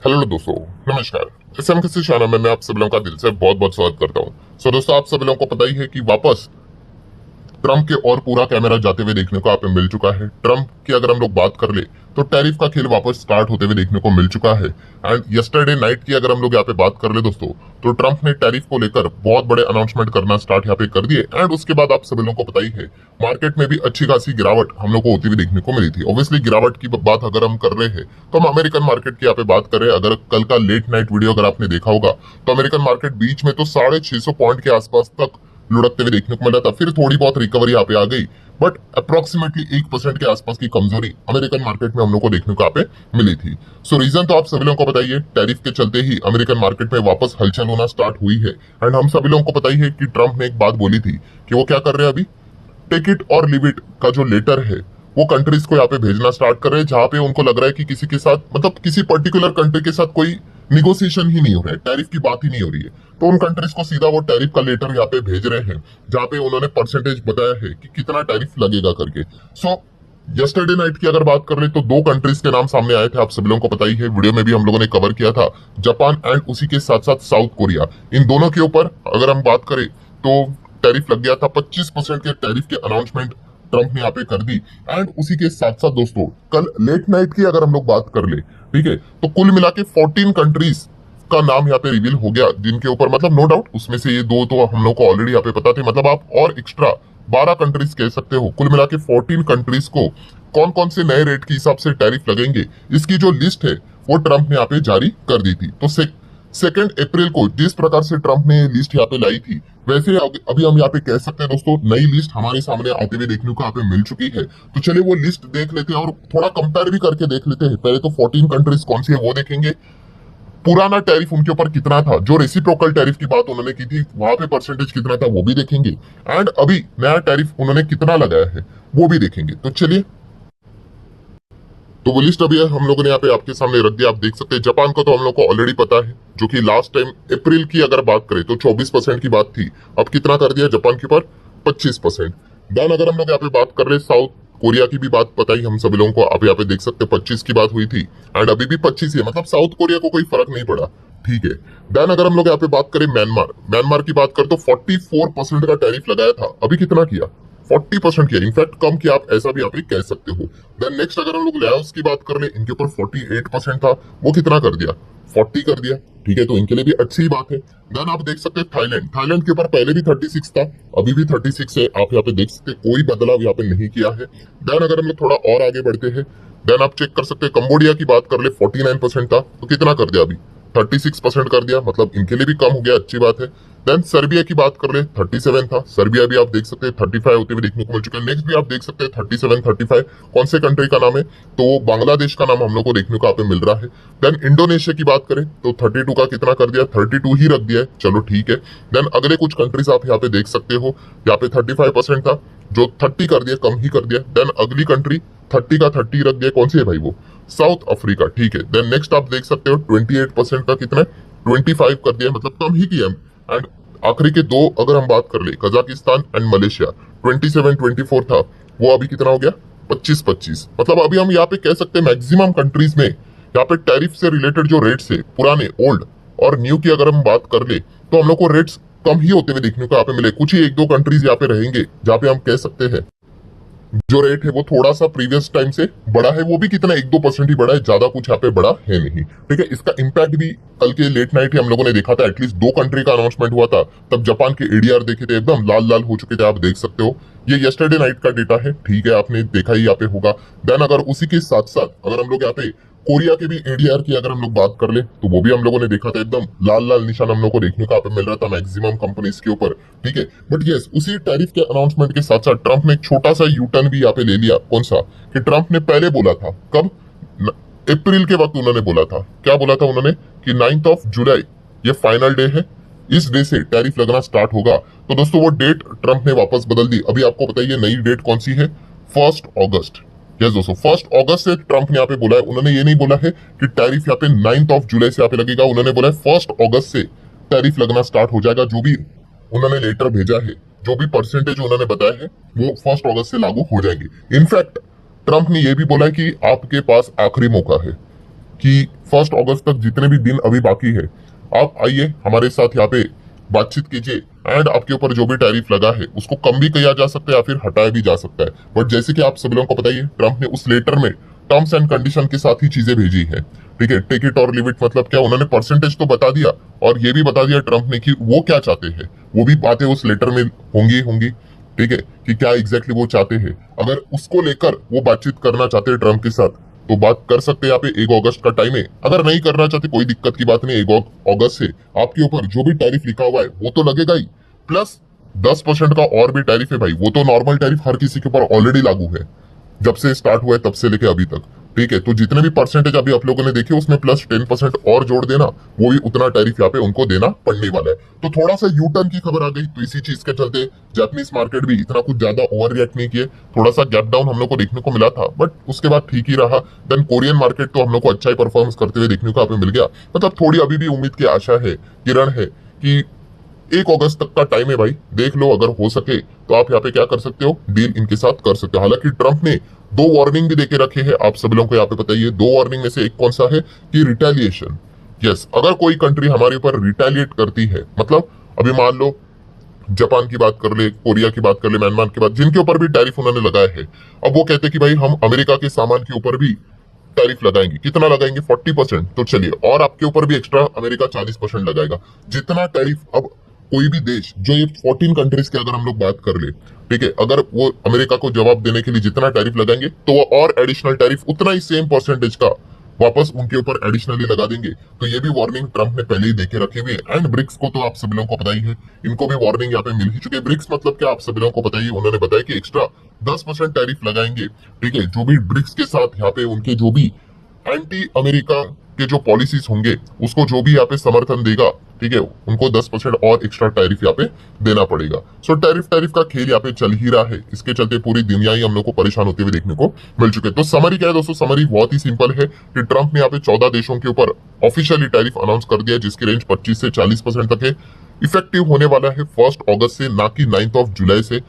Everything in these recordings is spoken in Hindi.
हेलो दोस्तों, नमस्कार। एसएम किसी चैनल में मैं आप सभी लोगों का दिल से बहुत बहुत स्वागत करता हूं। दोस्तों, आप सभी लोगों को पता ही है कि वापस ट्रम्प के और पूरा कैमरा जाते हुए देखने को आप मिल चुका है। ट्रम्प की अगर हम लोग बात कर ले तो टैरिफ का खेल वापस स्टार्ट होते हुए देखने को मिल चुका है। एंड यस्टरडे नाइट की अगर हम लोग यहाँ पे बात कर ले दोस्तों, तो ट्रम्प ने टैरिफ को लेकर बहुत बड़े अनाउंसमेंट करना स्टार्ट यहाँ पे कर दिए। एंड उसके बाद आप सभी लोगों को पता ही है, मार्केट में भी अच्छी खासी गिरावट हम लोग को होती हुई देखने को मिली थी। ऑब्वियसली गिरावट की बात अगर हम कर रहे हैं तो हम अमेरिकन मार्केट की यहाँ पे बात कर रहे हैं। अगर कल का लेट नाइट वीडियो अगर आपने देखा होगा तो अमेरिकन मार्केट बीच में तो 650 पॉइंट के आसपास तक लुढ़कते हुए देखने को मिला था। फिर थोड़ी बहुत रिकवरी यहाँ पे आ गई, बट अप्रोक्सीमेटली 1% के आसपास की कमजोरी अमेरिकन मार्केट में हम लोग को देखने को यहाँ पे मिली थी। सो रीजन तो आप सभी लोगों को बताइए, टैरिफ के चलते ही अमेरिकन मार्केट में वापस हलचल होना स्टार्ट हुई है। एंड हम सभी लोगों को पता ही है कि ट्रम्प ने एक बात बोली थी कि वो क्या कर रहे हैं, अभी टेक इट और लिव इट का जो लेटर है वो कंट्रीज को यहाँ पे भेजना स्टार्ट कर रहे हैं, जहां पे उनको लग रहा है कि किसी के साथ, मतलब किसी पर्टिकुलर कंट्री के साथ कोई निगोसिएशन ही नहीं हो रहा है, टैरिफ की बात ही नहीं हो रही है। तो उन कंट्रीज को सीधा वो टैरिफ का लेटर यहाँ पे भेज रहे हैं, जहाँ पे उन्होंने परसेंटेज बताया है कि कितना टैरिफ लगेगा करके। सो यस्टरडे नाइट की अगर बात कर ले तो दो कंट्रीज के नाम सामने आए थे, आप सभी लोगों को पता ही है, वीडियो में भी हम लोगों ने कवर किया था, जापान एंड उसी के साथ साथ साउथ कोरिया। इन दोनों के ऊपर अगर हम बात करें तो टैरिफ लग गया था। 25% के टैरिफ के अनाउंसमेंट ट्रम्प ने यहाँ पे कर दी। एंड उसी के साथ साथ दोस्तों, कल लेट नाइट की अगर हम लोग बात कर ले, ठीक है, तो कुल मिला के 14 कंट्रीज का नाम यहाँ पे रिवील हो गया, जिनके ऊपर मतलब नो डाउट उसमें से ये दो तो हम लोग को ऑलरेडी यहाँ पे पता थे, मतलब आप और एक्स्ट्रा 12 कंट्रीज कह सकते हो। कुल मिला के 14 कंट्रीज को कौन कौन से नए रेट के हिसाब से टैरिफ लगेंगे, इसकी जो लिस्ट है वो ट्रम्प ने यहाँ पे जारी कर दी थी। तो 2 अप्रैल को जिस प्रकार से ट्रम्प ने लिस्ट यहाँ पे लाई थी, वैसे अभी हम यहाँ पे कह सकते हैं दोस्तों, नई लिस्ट हमारे सामने आते हुए देखने को यहाँ पे मिल चुकी है। तो चलिए वो लिस्ट देख लेते हैं और थोड़ा कंपेयर भी करके देख लेते हैं। पहले तो 14 कंट्रीज कौन सी है वो देखेंगे, पुराना टैरिफ उनके ऊपर कितना था, जो रेसिप्रोकल टैरिफ की बात उन्होंने की थी वहां पे परसेंटेज कितना था वो भी देखेंगे, एंड अभी नया टैरिफ उन्होंने कितना लगाया है वो भी देखेंगे। तो चलिए, तो वो लिस्ट अभी हम लोगों ने यहाँ पे आपके सामने रख दिया, आप देख सकते हैं। जापान का तो हम लोग को ऑलरेडी पता है, जो कि लास्ट टाइम अप्रैल की अगर बात करें तो 24% की बात थी, अब कितना कर दिया जापान के ऊपर, 25%। देन अगर हम लोग यहाँ पे बात कर रहे साउथ कोरिया की भी बात पता ही हम सभी लोगों को, आप यहाँ पे देख सकते हैं 25 की बात हुई थी एंड अभी भी 25 ही है, मतलब साउथ कोरिया को कोई फर्क नहीं पड़ा, ठीक है। देन अगर हम लोग यहाँ पे बात करें म्यांमार की बात करें तो 44% का टैरिफ लगाया था, अभी कितना किया, 40% किया, इनफैक्ट कम किया, आप ऐसा भी आप कह सकते हो। देन नेक्स्ट अगर हम लोग लाओस की बात कर ले, इनके ऊपर 48% था, वो कितना कर दिया, 40 कर दिया, ठीक है, तो इनके लिए भी अच्छी बात है। देन आप देख सकते हैं थाईलैंड के ऊपर पहले भी 36 था, अभी भी 36 है, आप यहाँ पे देख सकते हैं, कोई बदलाव यहाँ पे नहीं किया है। देन अगर हम लोग थोड़ा और आगे बढ़ते हैं, देन आप चेक कर सकते हैं, कंबोडिया की बात कर ले 49% था, तो कितना कर दिया, अभी 36% कर दिया, मतलब इनके लिए भी कम हो गया, अच्छी बात है। देन सर्बिया की बात कर ले 37 था, सर्बिया भी आप देख सकते हैं 35 होते हुए देखने को मिल चुका है। नेक्स्ट भी आप देख सकते हैं 37, 35, कौन से कंट्री का नाम है, तो बांग्लादेश का नाम हम लोग को देखने को यहाँ पे मिल रहा है। देन इंडोनेशिया की बात करें तो 32 का कितना कर दिया, 32 ही रख दिया है, चलो ठीक है। देन अगले कुछ कंट्रीज आप यहाँ पे देख सकते हो, यहाँ पे 35% था, जो 30 कर दिया, कम ही कर दिया। देन अगली कंट्री 30 का 30 रख दिया, कौन सी है भाई, वो साउथ अफ्रीका, ठीक है। देन नेक्स्ट आप देख सकते हो 28% का कितना, 25 कर दिया, मतलब कम ही किया। एंड आखिरी के दो अगर हम बात कर ले, कजाकिस्तान एंड मलेशिया, 27, 24 था, वो अभी कितना हो गया, 25, 25। मतलब अभी हम यहाँ पे कह सकते हैं मैक्सिमम कंट्रीज में यहाँ पे टैरिफ से रिलेटेड जो रेट्स है, पुराने ओल्ड और न्यू की अगर हम बात कर ले तो हम लोग को रेट्स कम ही होते हुए देखने को यहाँ पे मिले। कुछ ही एक दो कंट्रीज यहाँ पे रहेंगे जहाँ पे हम कह सकते हैं जो रेट है वो थोड़ा सा प्रीवियस टाइम से बड़ा है, वो भी कितना 1-2% ही बड़ा है, ज्यादा कुछ यहाँ पे बड़ा है नहीं, ठीक है। इसका इम्पैक्ट भी कल के लेट नाइट ही हम लोगों ने देखा था, एटलीस्ट 2 कंट्री का अनाउंसमेंट हुआ था, तब जापान के एडीआर देखे थे एकदम लाल लाल हो चुके थे, आप देख सकते हो। ये यस्टरडे नाइट का डेटा है, ठीक है, आपने देखा ही यहाँ पे होगा। देन अगर उसी के साथ साथ अगर हम लोग यहाँ पे कोरिया के भी एडीआर की अगर हम लोग बात कर ले तो वो भी हम लोगों ने देखा था, एकदम लाल लाल निशान हम लोग को देखने को यहाँ पे मिल रहा था मैक्सिमम कंपनीज के ऊपर, ठीक है। बट यस, उसी टैरिफ के अनाउंसमेंट के साथ साथ ट्रम्प ने एक छोटा सा यू टर्न भी यहाँ पे ले लिया। कौन सा, कि ट्रम्प ने पहले बोला था, कब, अप्रैल के वक्त उन्होंने बोला था, क्या बोला था उन्होंने, कि 9 जुलाई ये फाइनल डे है, इस डे से टैरिफ लगना स्टार्ट होगा। तो दोस्तों वो डेट ट्रम्प ने वापस बदल दी, अभी आपको बताइए नई डेट कौन सी है, 1 अगस्त। यस दोस्तों, 1 अगस्त से ट्रम्प ने यहाँ पे बोला है, उन्होंने ये नहीं बोला है कि टैरिफ यहाँ पे 9 जुलाई से यहाँ पे लगेगा, उन्होंने बोला है 1 अगस्त से टैरिफ लगना स्टार्ट हो जाएगा। जो भी उन्होंने लेटर भेजा है, जो भी परसेंटेज उन्होंने बताया है, वो 1 अगस्त से लागू हो जाएंगे। इनफैक्ट ट्रम्प ने यह भी बोला है कि आपके पास आखिरी मौका है, कि 1 अगस्त तक जितने भी दिन अभी बाकी है, आप आइए हमारे साथ यहाँ पे बातचीत कीजिए एंड आपके ऊपर जो भी टैरिफ लगा है उसको कम भी किया जा सकता है या फिर हटाया भी जा सकता है। बट जैसे कि आप सभी लोगों को पता ही है, ट्रम्प ने उस लेटर में टर्म्स एंड कंडीशन के साथ ही चीजें भेजी है। ठीक है, टेक इट और लिव इट मतलब क्या, उन्होंने परसेंटेज तो बता दिया और ये भी बता दिया ट्रम्प ने कि वो क्या चाहते हैं, वो भी बातें उस लेटर में होंगी होंगी। ठीक है, कि क्या एग्जैक्टली वो चाहते हैं। अगर उसको लेकर वो बातचीत करना चाहते हैं ट्रम्प के साथ तो बात कर सकते हैं। यहाँ पे 1 अगस्त का टाइम है। अगर नहीं करना चाहते कोई दिक्कत की बात नहीं, 1 अगस्त से आपके ऊपर जो भी टैरिफ लिखा हुआ है वो तो लगेगा ही, प्लस 10% का और भी टैरिफ है भाई। वो तो नॉर्मल टैरिफ हर किसी के ऊपर ऑलरेडी लागू है, जब से स्टार्ट हुआ है तब से लेके अभी तक। ठीक है, तो जितने भी परसेंटेज अभी आप लोगों ने देखे उसमें प्लस 10% और जोड़ देना, वो भी उतना टैरिफ यहाँ पे उनको देना पड़ने वाला है। तो थोड़ा सा यू टर्न की खबर आ गई, तो इसी चीज के चलते जापानीज मार्केट भी इतना कुछ ज्यादा ओवर रिएक्ट नहीं किए। थोड़ा सा गैप डाउन हम लोग को देखने को मिला था, बट उसके बाद ठीक ही रहा। देन कोरियन मार्केट तो हम लोग को अच्छा ही परफॉर्मेंस करते हुए देखने को यहाँ पे मिल गया। मतलब थोड़ी अभी भी उम्मीद की आशा है, किरण है कि 1 अगस्त तक का टाइम है भाई, देख लो अगर हो सके तो आप यहाँ पे क्या कर सकते हो, डील इनके साथ कर सकते हो। हालांकि ट्रम्प ने 2 वार्निंग भी देके रखे हैं, आप सभी लोगों को यहाँ पे बताइए। 2 वार्निंग में से एक कौन सा है कि रिटेलिएशन। यस, अगर कोई कंट्री हमारे ऊपर रिटेलिएट करती है, मतलब अभी मान लो जापान की बात कर ले, कोरिया की बात कर ले, म्यांमार की बात, जिनके ऊपर भी टैरिफ उन्होंने लगाए हैं, अब वो कहते हैं कि भाई हम अमेरिका के सामान के ऊपर भी टैरिफ लगाएंगे। कितना लगाएंगे, 40%। तो चलिए, और आपके ऊपर भी एक्स्ट्रा अमेरिका 40% लगाएगा। जितना टैरिफ अब कोई भी देश, जो ये 14 कंट्रीज की अगर हम लोग बात कर ले, ठीक है, अगर वो अमेरिका को जवाब देने के लिए जितना टैरिफ लगाएंगे तो वो और एडिशनल टैरिफ उतना ही सेम परसेंटेज का वापस उनके ऊपर एडिशनली लगा देंगे। तो ये भी वार्निंग ट्रम्प ने पहले ही देके रखे हुए। एंड ब्रिक्स को तो आप सभी लोगों को पता ही है, इनको भी वार्निंग यहाँ पे मिल ही चुकी है। ब्रिक्स मतलब क्या, आप सभी लोगों को पता ही है, उन्होंने बताया कि एक्स्ट्रा 10% टैरिफ लगाएंगे। ठीक है, जो भी ब्रिक्स के साथ यहाँ पे उनके जो भी एंटी अमेरिका के जो पॉलिसीज होंगे उसको जो भी यहाँ पे समर्थन देगा, ठीक है, उनको 10% और एक्स्ट्रा टैरिफ यहाँ पे देना पड़ेगा। सो टैरिफ का खेल यहाँ पे चल ही रहा है। इसके चलते पूरी दुनिया ही हम लोग को परेशान होते हुए देखने को मिल चुके हैं। तो समरी क्या है दोस्तों, समरी बहुत ही सिंपल है कि ट्रम्प ने यहाँ पे 14 देशों के ऊपर ऑफिशियली टैरिफ अनाउंस कर दिया, जिसकी रेंज 25 से 40% तक है। इफेक्टिव होने वाला है 1 अगस्त से, ना कि 9 जुलाई से,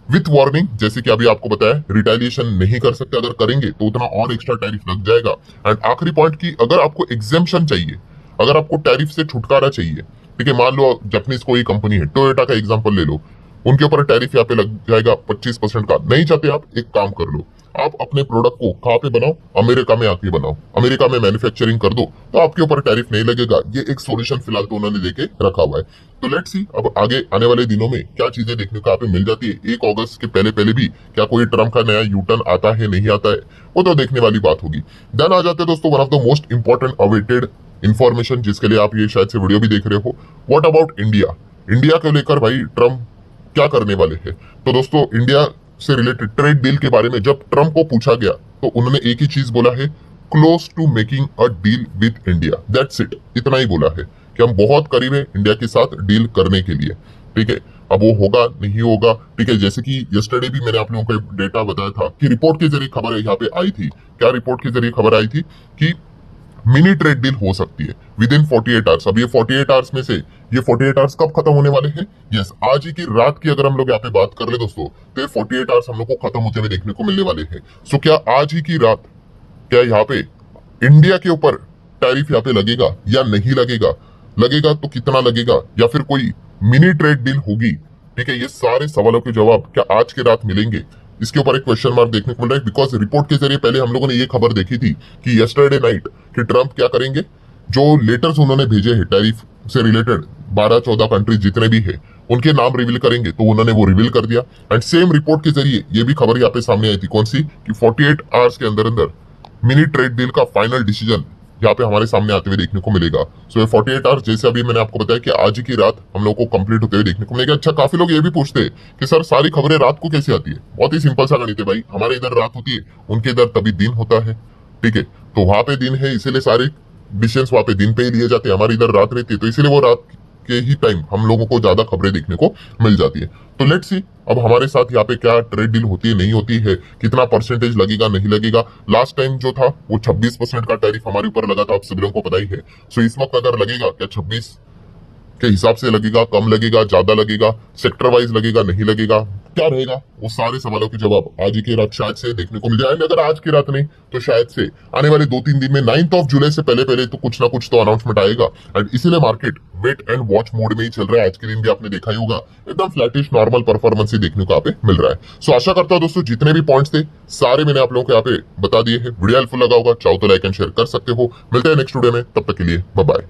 विथ वार्निंग। जैसे कि अभी आपको बताया, रिटेलिएशन नहीं कर सकते, अगर करेंगे तो उतना और एक्स्ट्रा टैरिफ लग जाएगा। एंड आखिरी पॉइंट की, अगर आपको एग्जेम्पशन चाहिए, अगर आपको टैरिफ से छुटकारा चाहिए, ठीक है, मान लो जापानीज कोई कंपनी है, टोयोटा का एग्जांपल ले लो, उनके ऊपर टैरिफ यहाँ पे लग जाएगा 25% का। नहीं चाहते आप, एक काम कर लो, आप अपने प्रोडक्ट को कहाँ पे बनाओ, अमेरिका में आके बनाओ, अमेरिका में मैन्युफैक्चरिंग कर दो, तो आपके ऊपर टैरिफ नहीं लगेगा। ये एक सोल्यूशन फिलहाल तो उन्होंने देके रखा हुआ है। तो लेट्स सी अब आगे आने वाले दिनों में क्या चीजें देखने को यहाँ पे मिल जाती है। 1 अगस्त के पहले पहले भी क्या कोई ट्रम्प का नया यू टर्न आता है, नहीं आता है, वो तो देखने वाली बात होगी। देन आ जाते हैं दोस्तों one of the most important awaited information, जिसके लिए आप ये शायद से वीडियो भी देख रहे हो। What about India. इंडिया को लेकर भाई ट्रम्प क्या करने वाले हैं। तो दोस्तों, इंडिया से रिलेटेड ट्रेड डील के बारे में जब ट्रम्प को पूछा गया तो उन्होंने एक ही चीज बोला है, close to making a deal with India. That's it, इतना ही बोला है कि हम बहुत करीब है इंडिया के साथ डील करने के लिए। ठीक है, अब वो होगा नहीं होगा, ठीक है, जैसे कि यस्टरडे भी मैंने आप लोगों को डेटा बताया था कि रिपोर्ट के जरिए खबर यहाँ पे आई थी। क्या रिपोर्ट के जरिए खबर आई थी कि मिनी ट्रेड डील हो सकती है विद इन 48 आवर्स। अब ये 48 आवर्स में से ये 48 आवर्स कब खत्म होने वाले हैं, यस, आज ही की रात की अगर हम लोग यहाँ पे बात कर ले दोस्तों, तो ये 48 आवर्स हम लोग को खत्म होते हुए देखने को मिलने वाले हैं। सो क्या आज ही की रात क्या यहाँ पे इंडिया के ऊपर टैरिफ यहाँ पे लगेगा या नहीं लगेगा, लगेगा तो कितना लगेगा, या फिर कोई मिनी ट्रेड डील होगी। ठीक है, ये सारे सवालों के जवाब क्या आज की रात मिलेंगे, इसके ऊपर एक क्वेश्चन मार्क देखने को मिल रहा है। बिकॉज रिपोर्ट के जरिए पहले हम लोगों ने ये खबर देखी थी कि यस्टरडे नाइट कि ट्रम्प क्या करेंगे, जो लेटर्स उन्होंने भेजे हैं टैरिफ से रिलेटेड 12-14 कंट्रीज जितने भी है, उनके नाम रिवील करेंगे, तो उन्होंने वो रिवील कर दिया। एंड सेम रिपोर्ट के जरिए ये भी खबर यहाँ पे सामने आई थी, कौन सी, कि 48 आवर्स के अंदर अंदर मिनी ट्रेड डील का फाइनल डिसीजन यहाँ पे हमारे सामने आते हुए देखने को मिलेगा। सो ये 48 आवर्स, जैसे अभी मैंने आपको बताया कि आज ही की रात हम लोग को कंप्लीट होते हुए देखने को मिलेगा। अच्छा, काफी लोग ये भी पूछते हैं कि सर सारी खबरें रात को कैसे आती है। बहुत ही सिंपल सा गणित है भाई, हमारे इधर रात होती है, उनके इधर तभी दिन होता है। ठीक है, तो वहां पे दिन है, इसीलिए सारे डिसीजन वहां पे दिन पे ही लिए जाते हैं, हमारे इधर रात रहती है, तो इसीलिए वो रात के ही टाइम हम लोगों को ज्यादा खबरें देखने को मिल जाती है। तो लेट्स सी अब हमारे साथ यहाँ पे क्या ट्रेड डील होती है, नहीं होती है, कितना परसेंटेज लगेगा नहीं लगेगा। लास्ट टाइम जो था वो 26% का टैरिफ हमारे ऊपर लगा था, आप सभी लोगों को पता ही है। सो इस वक्त अगर लगेगा क्या 26 के हिसाब से लगेगा, कम लगेगा, ज्यादा लगेगा, सेक्टर वाइज लगेगा, नहीं लगेगा, क्या रहेगा, वो सारे सवालों के जवाब आज ही की रात शायद से देखने को मिल जाए। अगर आज की रात नहीं तो शायद से आने वाले 2-3 दिन में 9 जुलाई से पहले पहले तो कुछ ना कुछ तो अनाउंसमेंट आएगा। एंड इसीलिए market wait and watch mode में ही चल रहा है। आज के दिन भी आपने देखा ही होगा, एकदम फ्लैटिश नॉर्मल परफॉर्मेंस ही देखने को यहाँ पे मिल रहा है। सो आशा करता हूं दोस्तों जितने भी पॉइंट्स थे सारे मैंने आप लोगों को यहाँ पे बता दिए हैं। वीडियो हेल्पफुल लगा होगा, चाहो तो लाइक एंड शेयर कर सकते हो। मिलते हैं नेक्स्ट वीडियो में, तब तक के लिए बाय बाय।